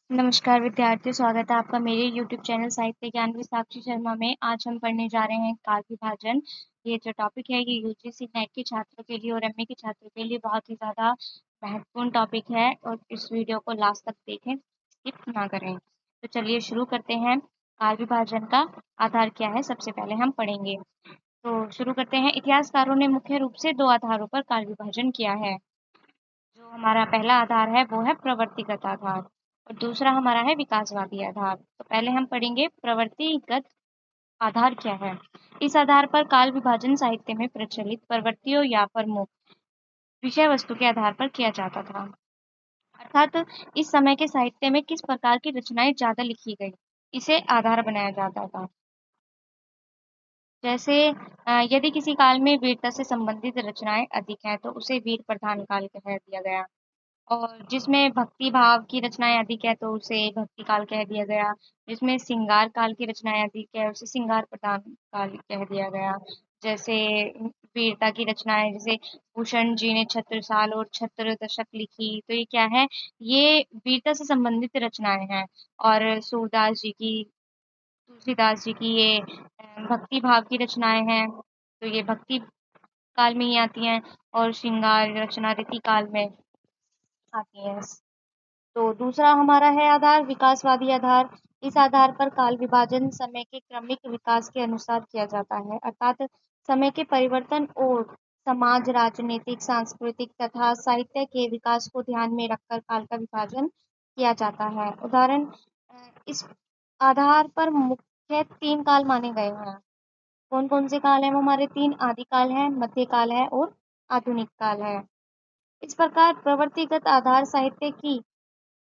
नमस्कार विद्यार्थियों, स्वागत है आपका मेरे YouTube चैनल साहित्य ज्ञान with साक्षी शर्मा में। आज हम पढ़ने जा रहे हैं काल विभाजन। ये जो टॉपिक है ये यूजीसी नेट के छात्रों के लिए और एमए के छात्रों के लिए बहुत ही ज़्यादा महत्वपूर्ण टॉपिक है और इस वीडियो को लास्ट तक देखें, स्किप ना करें। तो चलिए शुरू करते हैं। काल विभाजन का आधार क्या है, सबसे पहले हम पढ़ेंगे। तो शुरू करते हैं। इतिहासकारों ने मुख्य रूप से दो आधारों पर काल विभाजन किया है। जो हमारा पहला आधार है वो है प्रवर्तिगत आधार और दूसरा हमारा है विकासवादी आधार। तो पहले हम पढ़ेंगे प्रवर्तिगत आधार क्या है। इस आधार पर काल विभाजन साहित्य में प्रचलित प्रवृत्तियों या प्रमुख विषय वस्तु के आधार पर किया जाता था। अर्थात इस समय के साहित्य में किस प्रकार की रचनाएं ज्यादा लिखी गई, इसे आधार बनाया जाता था। जैसे यदि किसी काल में वीरता से संबंधित रचनाएं अधिक हैं तो उसे वीर प्रधान काल कह दिया गया, और जिसमें भक्ति भाव की रचनाएं अधिक है तो उसे भक्ति काल कह दिया गया। जिसमें श्रृंगार काल की रचनाएं अधिक है उसे श्रृंगार प्रधान काल कह दिया गया। जैसे वीरता की रचनाएं, जैसे भूषण जी ने छत्रसाल और छत्र दशक लिखी, तो ये क्या है, ये वीरता से संबंधित रचनाएं हैं। और सूरदास जी की, तुलसीदास जी की ये भक्ति भाव की रचनाएं हैं, तो ये भक्ति काल में ही आती हैं और श्रृंगार रचना रीति काल में आती है। तो दूसरा हमारा है आधार विकासवादी आधार। इस आधार पर काल विभाजन समय के क्रमिक विकास के अनुसार किया जाता है, अर्थात समय के परिवर्तन और समाज, राजनीतिक, सांस्कृतिक तथा साहित्य के विकास को ध्यान में रखकर काल का विभाजन किया जाता है। उदाहरण, इस आधार पर मुख्य तीन काल माने गए हैं। कौन कौन से काल हैं वो हमारे तीन? आदिकाल है, मध्यकाल है और आधुनिक काल है। इस प्रकार प्रवर्तिगत आधार साहित्य की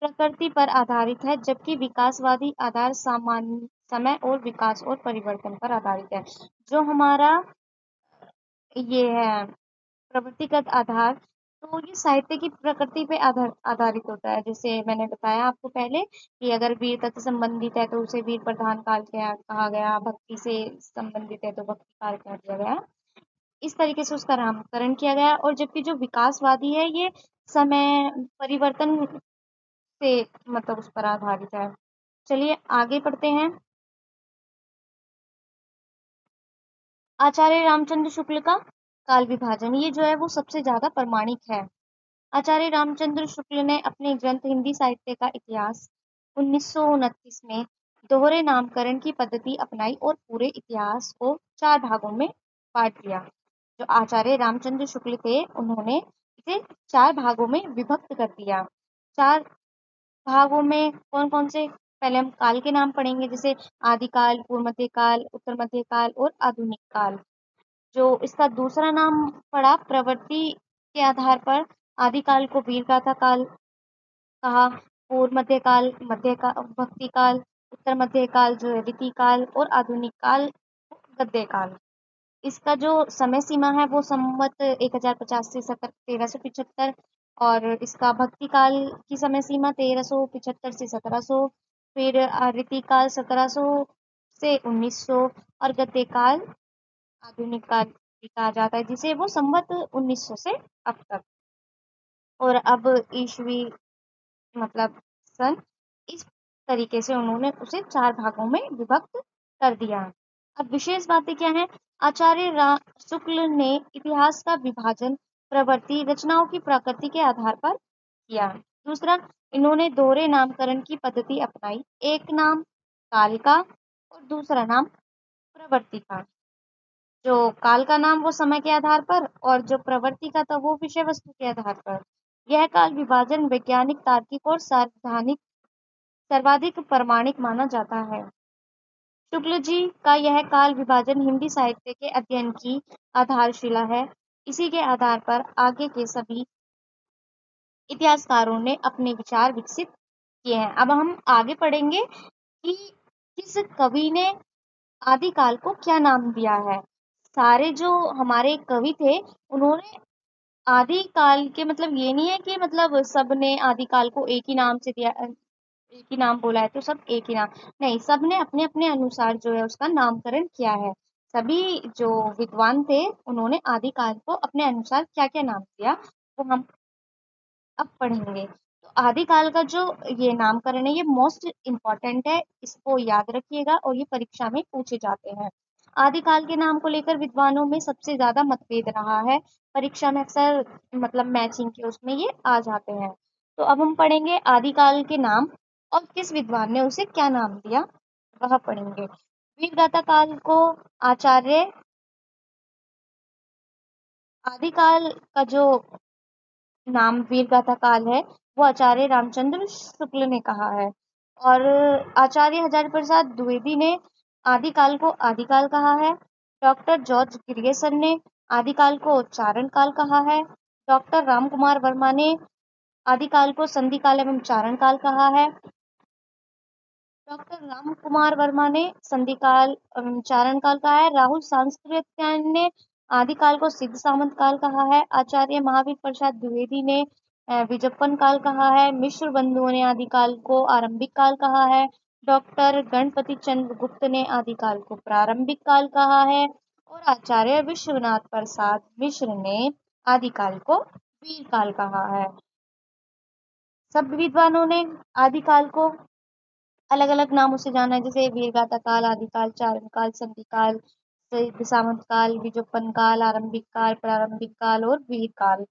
प्रकृति पर आधारित है, जबकि विकासवादी आधार सामान्य समय और विकास और परिवर्तन पर आधारित है। जो हमारा ये है प्रवृत्तिगत आधार, तो ये साहित्य की प्रकृति पे आधारित होता है। जैसे मैंने बताया आपको पहले कि अगर वीर तत्व संबंधित है तो उसे वीर प्रधान काल कहा गया, भक्ति से संबंधित है तो भक्ति काल कह दिया गया। इस तरीके से उसका नामकरण किया गया। और जबकि जो विकासवादी है ये समय परिवर्तन से मतलब उस पर आधारित है। चलिए आगे पढ़ते हैं। आचार्य रामचंद्र शुक्ल का काल विभाजन, ये जो है वो सबसे ज्यादा प्रमाणिक है। आचार्य रामचंद्र शुक्ल ने अपने ग्रंथ हिंदी साहित्य का इतिहास 1929 में दोहरे नामकरण की पद्धति अपनाई और पूरे इतिहास को चार भागों में बांट दिया। जो आचार्य रामचंद्र शुक्ल थे उन्होंने इसे चार भागों में विभक्त कर दिया। चार भागों में कौन कौन से? पहले हम काल के नाम पढ़ेंगे, जैसे आदिकाल, पूर्व मध्य काल, उत्तर मध्य काल और आधुनिक काल। जो इसका दूसरा नाम पड़ा प्रवृत्ति के आधार पर, आदिकाल को वीर गाथा काल कहा, पूर्व मध्य काल मध्य का भक्ति काल, उत्तर मध्य काल जो है रीति काल और आधुनिक काल गद्य काल। इसका जो समय सीमा है वो संवत 1050 से 1375, और इसका भक्ति काल की समय सीमा 1375 से 1700, फिर रीति काल 1700 से 1900 और गद्य काल आधुनिक काल भी कहा जाता है, जिसे वो संवत 1900 से अब तक। और अब ईस्वी मतलब सन, इस तरीके से उन्होंने उसे चार भागों में विभक्त कर दिया। अब विशेष बातें क्या हैं? आचार्य शुक्ल ने इतिहास का विभाजन प्रवृत्ति रचनाओं की प्रकृति के आधार पर किया। दूसरा, इन्होंने दोहरे नामकरण की पद्धति अपनाई, एक नाम काल का और दूसरा नाम प्रवृत्ति का। जो काल का नाम वो समय के आधार पर और जो प्रवृत्ति का था वो विषय वस्तु के आधार पर। यह काल विभाजन वैज्ञानिक, तार्किक और सर्वाधिक प्रमाणिक माना जाता है। शुक्ल जी का यह काल विभाजन हिंदी साहित्य के अध्ययन की आधारशिला है। इसी के आधार पर आगे के सभी इतिहासकारों ने अपने विचार विकसित किए हैं। अब हम आगे पढ़ेंगे कि किस कवि ने आदिकाल को क्या नाम दिया है। सारे जो हमारे कवि थे उन्होंने आदिकाल के, मतलब ये नहीं है कि मतलब सबने आदिकाल को एक ही नाम से दिया, एक ही नाम बोला है तो सब एक ही नाम, नहीं, सबने अपने अपने अनुसार जो है उसका नामकरण किया है। सभी जो विद्वान थे उन्होंने आदिकाल को अपने अनुसार क्या क्या नाम दिया वो हम अब पढ़ेंगे। तो आदिकाल का जो ये नामकरण है ये मोस्ट इम्पोर्टेंट है, इसको याद रखिएगा और ये परीक्षा में पूछे जाते हैं। आदिकाल के नाम को लेकर विद्वानों में सबसे ज्यादा मतभेद रहा है, परीक्षा में अक्सर मतलब मैचिंग के उसमें ये आ जाते हैं। तो अब हम पढ़ेंगे आदिकाल के नाम और किस विद्वान ने उसे क्या नाम दिया, वह पढ़ेंगे। वीरगाथा काल को आचार्य आदिकाल का जो नाम वीरगाथा काल है वो आचार्य रामचंद्र शुक्ल ने कहा है, और आचार्य हजारी प्रसाद द्विवेदी ने आदिकाल को आदिकाल कहा है। डॉक्टर जॉर्ज ग्रियर्सन ने आदिकाल को चारण काल कहा है। डॉक्टर रामकुमार वर्मा ने आदिकाल को संधि काल एवं चारण काल कहा है। डॉक्टर राम कुमार वर्मा ने संधि काल चारण काल कहा है। राहुल सांस्कृत्यायन ने आदिकाल को सिद्ध सामंत काल कहा है। आचार्य महावीर प्रसाद द्विवेदी ने विजयपन काल कहा है। मिश्र बंधुओं ने आदिकाल को आरंभिक काल कहा है। डॉक्टर गणपति चंद्र गुप्त ने आदिकाल को प्रारंभिक काल कहा है, और आचार्य विश्वनाथ प्रसाद मिश्र ने आदिकाल को वीर काल कहा है। सब विद्वानों ने आदिकाल को अलग अलग नामों से जाना है, जैसे वीरगाथा काल, आदिकाल, चारण काल, संधि काल, सिद्ध सामंत काल, विजोपन काल, आरंभिक काल, प्रारंभिक काल और वीर काल।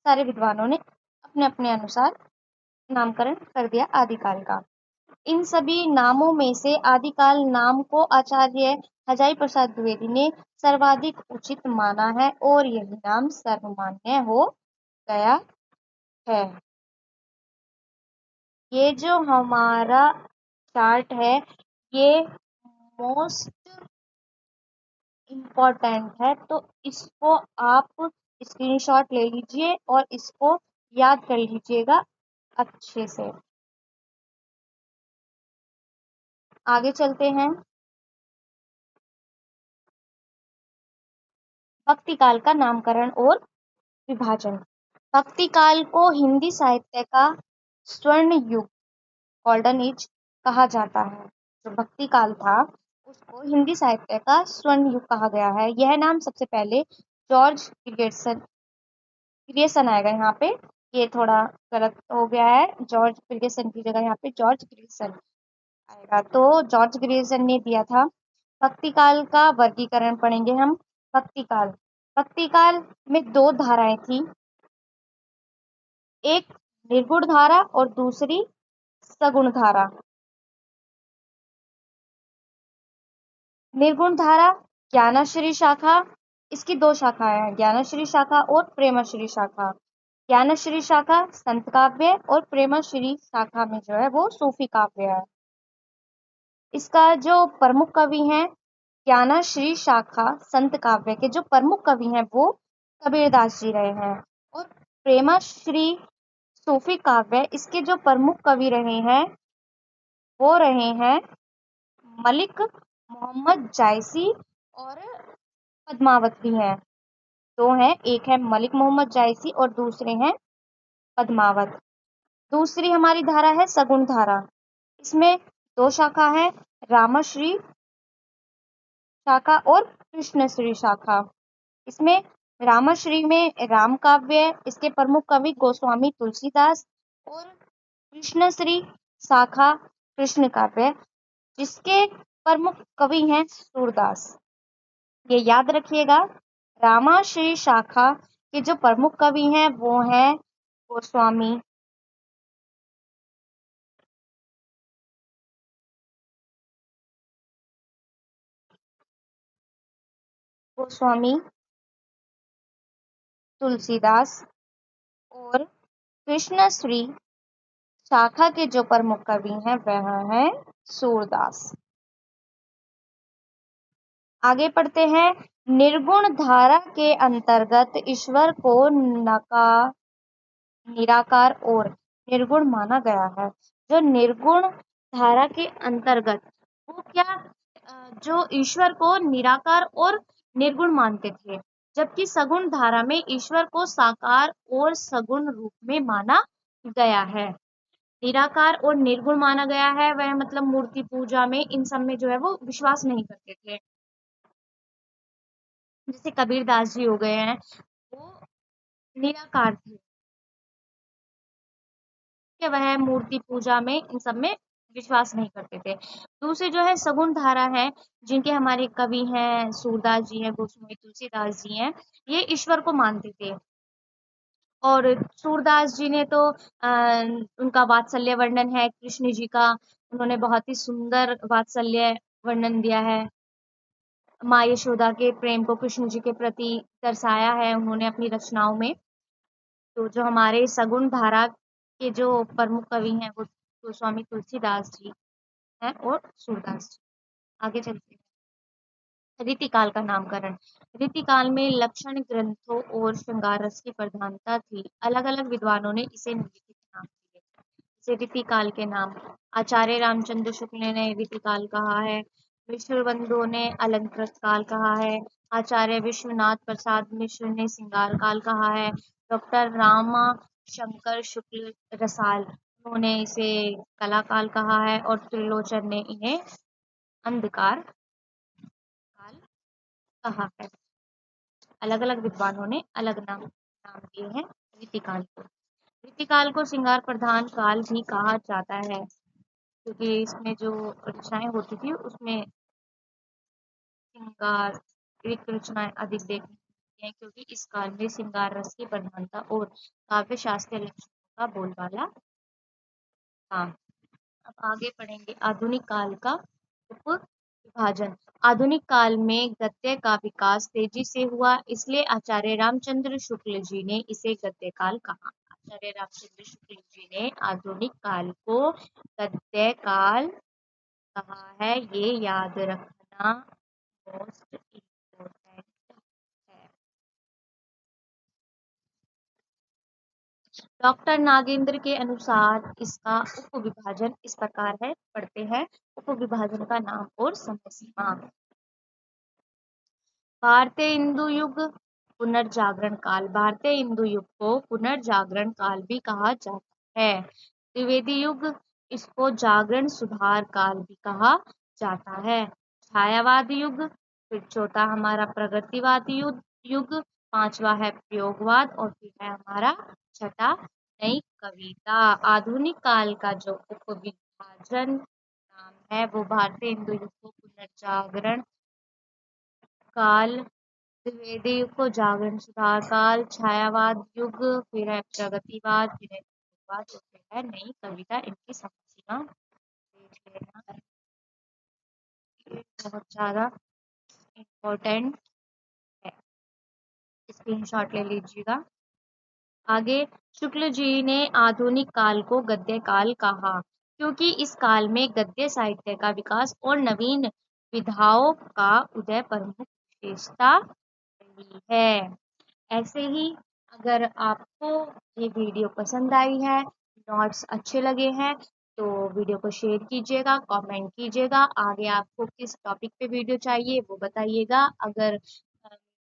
सारे विद्वानों ने अपने अपने अनुसार नामकरण कर दिया आदिकाल का। इन सभी नामों में से आदिकाल नाम को आचार्य हजारी प्रसाद द्विवेदी ने सर्वाधिक उचित माना है और यही नाम सर्वमान्य हो गया है। ये जो हमारा चार्ट है ये मोस्ट इम्पोर्टेंट है, तो इसको आप स्क्रीनशॉट ले लीजिए और इसको याद कर लीजिएगा अच्छे से। आगे चलते हैं। भक्ति काल का नामकरण और विभाजन। भक्ति काल को हिंदी साहित्य का स्वर्ण युग, गोल्डन एज कहा जाता है। जो भक्ति काल था उसको हिंदी साहित्य का स्वर्ण युग कहा गया है। यह नाम सबसे पहले जॉर्ज ग्रियर्सन ग्रियर्सन आएगा यहाँ पे, ये थोड़ा गलत हो गया है, जॉर्ज ग्रियर्सन की जगह यहाँ पे जॉर्ज ग्रियर्सन आएगा। तो जॉर्ज ग्रियर्सन ने दिया था। भक्ति काल का वर्गीकरण पढ़ेंगे हम। भक्ति काल भक्ति काल में दो धाराएं थी, एक निर्गुण धारा और दूसरी सगुण धारा। निर्गुण धारा ज्ञानश्री शाखा, इसकी दो शाखाएं हैं, ज्ञानश्री शाखा और प्रेमश्री शाखा। ज्ञानश्री शाखा संत काव्य और प्रेमश्री शाखा में जो है वो सूफी काव्य है। इसका जो प्रमुख कवि हैं, ज्ञानश्री शाखा संत काव्य के जो प्रमुख कवि हैं वो कबीरदास जी रहे हैं, और प्रेमश्री सूफी काव्य इसके जो प्रमुख कवि रहे हैं वो रहे हैं मलिक मोहम्मद जायसी और पद्मावत भी हैं। दो हैं, एक है मलिक मोहम्मद जायसी और दूसरे हैं पद्मावत। दूसरी हमारी धारा है सगुण धारा, इसमें दो शाखा है, रामश्री शाखा और कृष्णश्री शाखा। इसमें रामश्री में राम काव्य, इसके प्रमुख कवि गोस्वामी तुलसीदास, और कृष्णश्री शाखा कृष्ण काव्य जिसके प्रमुख कवि हैं सूरदास। ये याद रखिएगा, रामाश्री शाखा के जो प्रमुख कवि हैं वो हैं गोस्वामी गोस्वामी तुलसीदास, और कृष्णश्री शाखा के जो प्रमुख कवि हैं वह हैं सूरदास। आगे पढ़ते हैं। निर्गुण धारा के अंतर्गत ईश्वर को निराकार और निर्गुण माना गया है। जो निर्गुण धारा के अंतर्गत वो क्या जो ईश्वर को निराकार और निर्गुण मानते थे, जबकि सगुण धारा में ईश्वर को साकार और सगुण रूप में माना गया है। निराकार और निर्गुण माना गया है, वह मतलब मूर्ति पूजा में इन सब में जो है वो विश्वास नहीं करते थे। जैसे कबीरदास जी हो गए हैं, वो निराकार थे। कि वह मूर्ति पूजा में इन सब में विश्वास नहीं करते थे। दूसरे जो है सगुण धारा है, जिनके हमारे कवि हैं सूरदास जी हैं, गोस्वामी तुलसीदास जी हैं, ये ईश्वर को मानते थे। और सूरदास जी ने तो उनका वात्सल्य वर्णन है कृष्ण जी का, उन्होंने बहुत ही सुंदर वात्सल्य वर्णन दिया है। माँ यशोदा के प्रेम को कृष्ण जी के प्रति दर्शाया है उन्होंने अपनी रचनाओं में। तो जो हमारे सगुण धारा के जो प्रमुख कवि हैं वो गोस्वामी तुलसीदास जी हैं और सूरदास जी। आगे चलते हैं। रीतिकाल का नामकरण। रीतिकाल में लक्षण ग्रंथों और श्रृंगार रस की प्रधानता थी। अलग अलग विद्वानों ने इसे निम्नलिखित नाम दिए। जैसे रीतिकाल के नाम, आचार्य रामचंद्र शुक्ल ने रीतिकाल कहा है, मिश्रबंधु ने अलंकृत काल कहा है, आचार्य विश्वनाथ प्रसाद मिश्र ने श्रृंगार काल कहा है, डॉक्टर रामा शंकर शुक्ल रसाल उन्होंने इसे कला काल कहा है और त्रिलोचन ने इन्हें अंधकार काल कहा है। अलग अलग विद्वानों ने अलग नाम नाम दिए हैं रीतिकाल को। रीतिकाल को श्रृंगार प्रधान काल भी कहा जाता है, क्योंकि इसमें जो रचनाएं होती थी उसमें श्रृंगार एक रचनाएं अधिक देखने को मिलती हैं, क्योंकि इस काल में श्रृंगार रस की प्रधानता और काव्य शास्त्रीय लक्षणों का बोलबाला था। अब आगे पढ़ेंगे आधुनिक काल का उप विभाजन। आधुनिक काल में गद्य का विकास तेजी से हुआ, इसलिए आचार्य रामचंद्र शुक्ल जी ने इसे गद्य काल कहा। आचार्य रामचंद्र शुक्ल जी ने आधुनिक काल को गद्य काल कहा है, ये याद रखना मोस्ट इम्पोर्टेंट है। डॉक्टर नागेंद्र के अनुसार इसका उपविभाजन इस प्रकार है, पढ़ते हैं उपविभाजन का नाम और समय सीमा। भारतीय हिंदू युग पुनर्जागरण काल। भारतीय हिंदू युग को पुनर्जागरण काल भी कहा जाता है। त्रिवेदी युग, इसको जागरण सुधार काल भी कहा जाता है। छायावाद युग, फिर चौथा हमारा प्रगतिवाद युग, पांचवा है प्रयोगवाद और फिर है हमारा छठा नई कविता। आधुनिक काल का जो उपविभाजन नाम है वो भारतीय हिंदू युग को पुनर्जागरण काल, त्रिवेदी युग को जागरण सुधार काल, छायावाद युग, फिर है प्रगतिवाद, फिर है प्रयोगवाद और फिर है नई कविता। इनकी समझना देख लेना, ये बहुत ज्यादा इम्पोर्टेंट है, स्क्रीनशॉट ले लीजिएगा। आगे, शुक्ल जी ने आधुनिक काल को गद्य काल कहा, क्योंकि इस काल में गद्य साहित्य का विकास और नवीन विधाओं का उदय प्रमुख विशेषता रही है। ऐसे ही अगर आपको ये वीडियो पसंद आई है, नोट्स अच्छे लगे हैं, तो वीडियो को शेयर कीजिएगा, कमेंट कीजिएगा। आगे आपको किस टॉपिक पे वीडियो चाहिए वो बताइएगा। अगर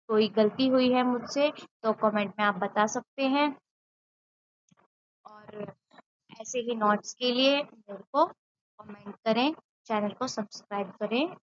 कोई गलती हुई है मुझसे तो कमेंट में आप बता सकते हैं। और ऐसे ही नोट्स के लिए मेरे को कमेंट करें, चैनल को सब्सक्राइब करें।